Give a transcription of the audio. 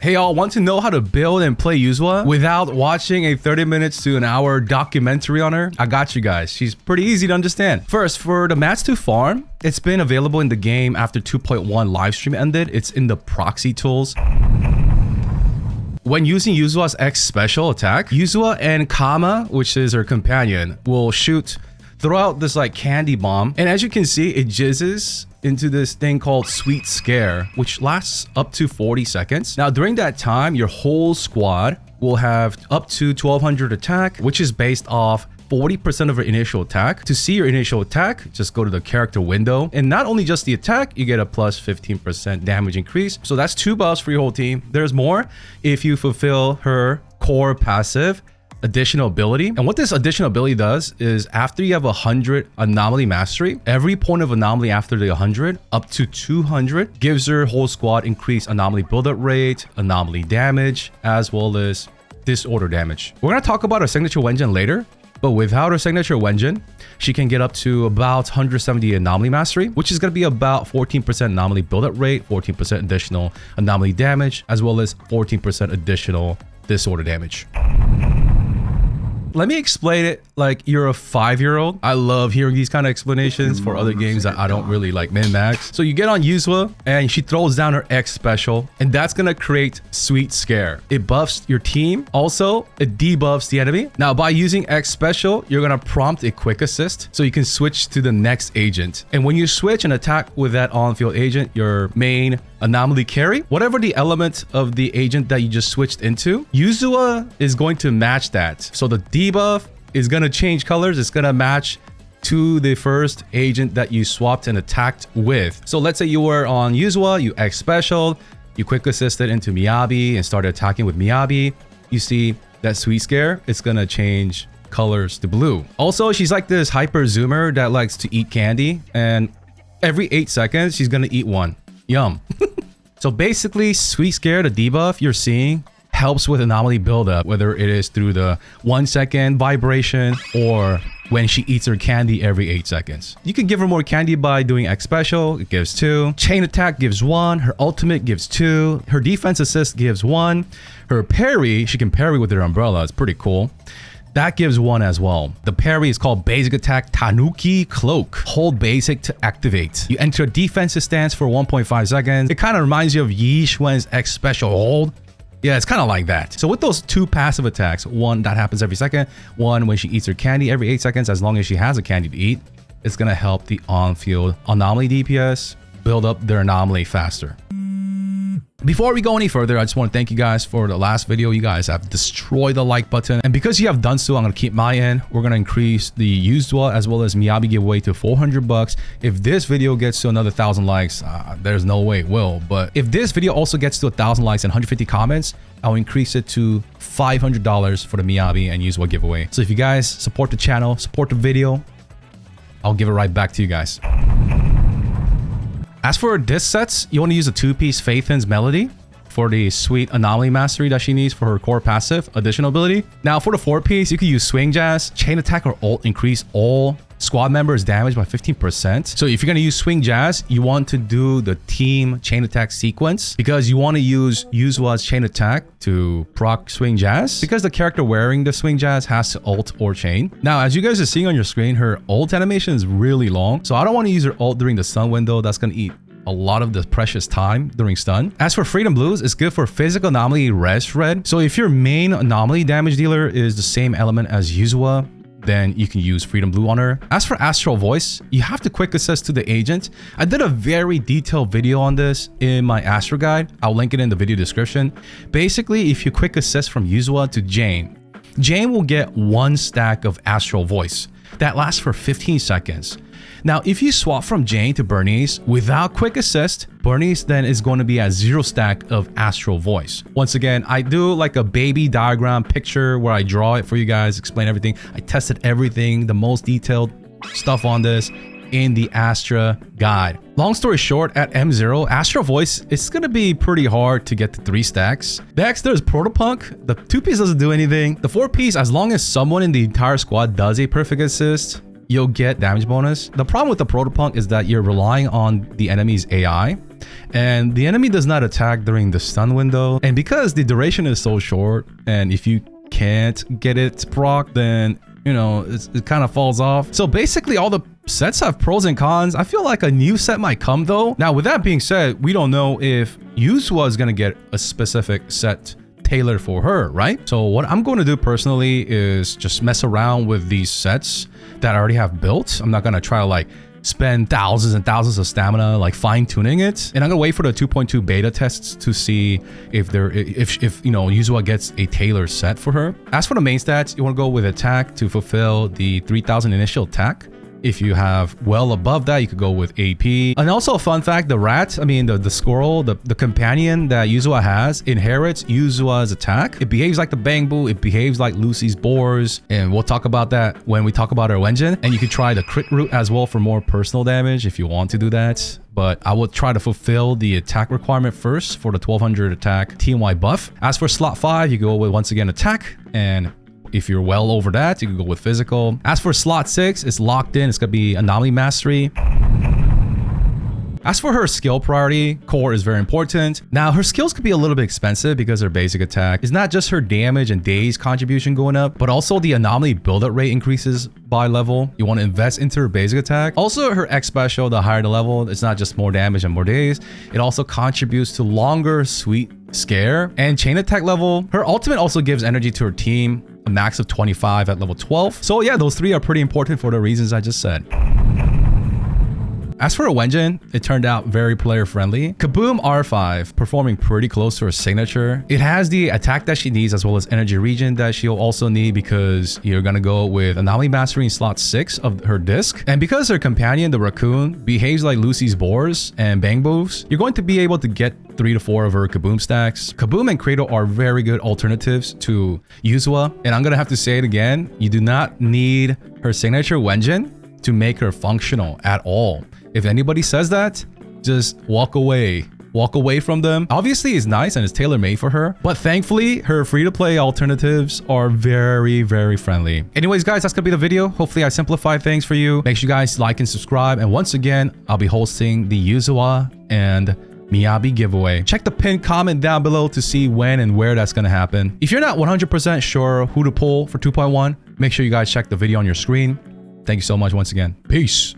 Hey y'all, want to know how to build and play Yuzuha without watching a 30 minutes to an hour documentary on her? I got you guys. She's pretty easy to understand. First, for the mats to farm, it's been available in the game after 2.1 livestream ended. It's in the proxy tools. When using Yuzuha's X special attack, Yuzuha and Kama, which is her companion, will throw out this like candy bomb. And as you can see, it jizzes into this thing called Sweet Scare, which lasts up to 40 seconds. Now, during that time, your whole squad will have up to 1200 attack, which is based off 40% of your initial attack. To see your initial attack, just go to the character window. And not only just the attack, you get a plus 15% damage increase. So that's 2 buffs for your whole team. There's more if you fulfill her core passive additional ability. And what this additional ability does is after you have 100 anomaly mastery, every point of anomaly after the 100 up to 200 gives your whole squad increased anomaly buildup rate, anomaly damage, as well as disorder damage. We're going to talk about our signature Wenjin later, but without her signature Wenjin, she can get up to about 170 anomaly mastery, which is going to be about 14% anomaly buildup rate, 14% additional anomaly damage, as well as 14% additional disorder damage. Let me explain it like you're a 5-year-old. I love hearing these kind of explanations for other games that I don't really like min-max. So you get on Yuzuha and she throws down her X special, and that's gonna create Sweet Scare. It buffs your team. Also, it debuffs the enemy. Now, by using X special, you're gonna prompt a quick assist so you can switch to the next agent. And when you switch and attack with that on-field agent, your main anomaly carry, whatever the element of the agent that you just switched into, Yuzuha is going to match that. So the debuff is going to change colors. It's going to match to the first agent that you swapped and attacked with. So let's say you were on Yuzuha, you X special, you quick assisted into Miyabi and started attacking with Miyabi. You see that Sweet Scare, it's going to change colors to blue. Also, she's like this hyper zoomer that likes to eat candy, and every 8 seconds, she's going to eat one. Yum. So basically, Sweet Scare, the debuff you're seeing, helps with anomaly buildup, whether it is through the 1 second vibration or when she eats her candy every 8 seconds. You can give her more candy by doing X special, it gives 2. Chain attack gives 1. Her ultimate gives 2. Her defense assist gives 1. Her parry, she can parry with her umbrella. It's pretty cool. That gives 1 as well. The parry is called Basic Attack Tanuki Cloak. Hold basic to activate. You enter a defensive stance for 1.5 seconds. It kind of reminds you of Yi Xuan's X Special Hold. Yeah, it's kind of like that. So with those 2 passive attacks, 1 that happens every second, 1 when she eats her candy every 8 seconds, as long as she has a candy to eat, it's going to help the on-field anomaly DPS build up their anomaly faster. Before we go any further, I just want to thank you guys for the last video. You guys have destroyed the like button. And because you have done so, I'm going to keep my end. We're going to increase the Yuzuha as well as Miyabi giveaway to 400 bucks. If this video gets to another 1,000 likes, there's no way it will. But if this video also gets to 1,000 likes and 150 comments, I'll increase it to $500 for the Miyabi and Yuzuha giveaway. So if you guys support the channel, support the video, I'll give it right back to you guys. As for disc sets, you want to use a 2-piece Faithin's Melody for the sweet anomaly mastery that she needs for her core passive additional ability. Now for the 4-piece, you can use Swing Jazz, Chain Attack, or Ult increase all squad members' damage by 15%. So if you're going to use Swing Jazz, you want to do the team Chain Attack sequence because you want to use Yuzuha's Chain Attack to proc Swing Jazz because the character wearing the Swing Jazz has to ult or chain. Now, as you guys are seeing on your screen, her ult animation is really long. So I don't want to use her ult during the stun window. That's going to eat a lot of the precious time during stun. As for Freedom Blues, it's good for physical anomaly res red. So if your main anomaly damage dealer is the same element as Yuzuha, then you can use Freedom Blue on her. As for Astral Voice, you have to quick assist to the agent. I did a very detailed video on this in my Astral Guide. I'll link it in the video description. Basically, if you quick assist from Yuzuha to Jane, Jane will get 1 stack of Astral Voice. That lasts for 15 seconds. Now, if you swap from Jane to Bernice without quick assist, Bernice then is going to be at 0 stack of Astral Voice. Once again, I do like a baby diagram picture where I draw it for you guys, explain everything. I tested everything, the most detailed stuff on this in the Astra guide. Long story short, at M0, Astral Voice, it's going to be pretty hard to get to 3 stacks. Next, there's Protopunk. The 2-piece doesn't do anything. The 4-piece, as long as someone in the entire squad does a perfect assist, you'll get damage bonus. The problem with the Protopunk is that you're relying on the enemy's AI, and the enemy does not attack during the stun window. And because the duration is so short, and if you can't get it proc, then you know it kind of falls off. So basically all the sets have pros and cons. I feel like a new set might come though. Now with that being said, we don't know if Yuzuha is gonna get a specific set tailored for her, right? So what I'm going to do personally is just mess around with these sets that I already have built. I'm not gonna try to like spend thousands and thousands of stamina like fine-tuning it, and I'm gonna wait for the 2.2 beta tests to see if you know Yuzuha gets a tailored set for her. As for the main stats, you want to go with attack to fulfill the 3000 initial attack. If you have well above that, you could go with AP. And also a fun fact, the rat, I mean the squirrel, the companion that Yuzuha has inherits Yuzuha's attack. It behaves like the Bangbu, it behaves like Lucy's boars, and we'll talk about that when we talk about our Wenjin. And you could try the crit route as well for more personal damage if you want to do that. But I would try to fulfill the attack requirement first for the 1200 attack team-wide buff. As for slot 5, you go with once again attack, and if you're well over that, you can go with physical. As for slot 6, it's locked in. It's gonna be anomaly mastery. As for her skill priority, core is very important. Now her skills could be a little bit expensive because her basic attack is not just her damage and days contribution going up, but also the anomaly build-up rate increases by level. You want to invest into her basic attack. Also her X special, the higher the level, it's not just more damage and more days. It also contributes to longer sweet scare and chain attack level. Her ultimate also gives energy to her team, a max of 25 at level 12. So yeah, those three are pretty important for the reasons I just said. As for a Wenjin, it turned out very player friendly. Kaboom R5, performing pretty close to her signature. It has the attack that she needs as well as energy regen that she'll also need because you're gonna go with anomaly mastery in slot 6 of her disc. And because her companion, the raccoon, behaves like Lucy's boars and Bangbos, you're going to be able to get 3 to 4 of her Kaboom stacks. Kaboom and Cradle are very good alternatives to Yuzuha. And I'm gonna have to say it again, you do not need her signature Wenjin to make her functional at all. If anybody says that, just walk away. Walk away from them. Obviously, it's nice and it's tailor-made for her, but thankfully, her free-to-play alternatives are very, very friendly. Anyways, guys, that's gonna be the video. Hopefully, I simplified things for you. Make sure you guys like and subscribe. And once again, I'll be hosting the Yuzuha and Miyabi giveaway. Check the pinned comment down below to see when and where that's gonna happen. If you're not 100% sure who to pull for 2.1, make sure you guys check the video on your screen. Thank you so much once again. Peace.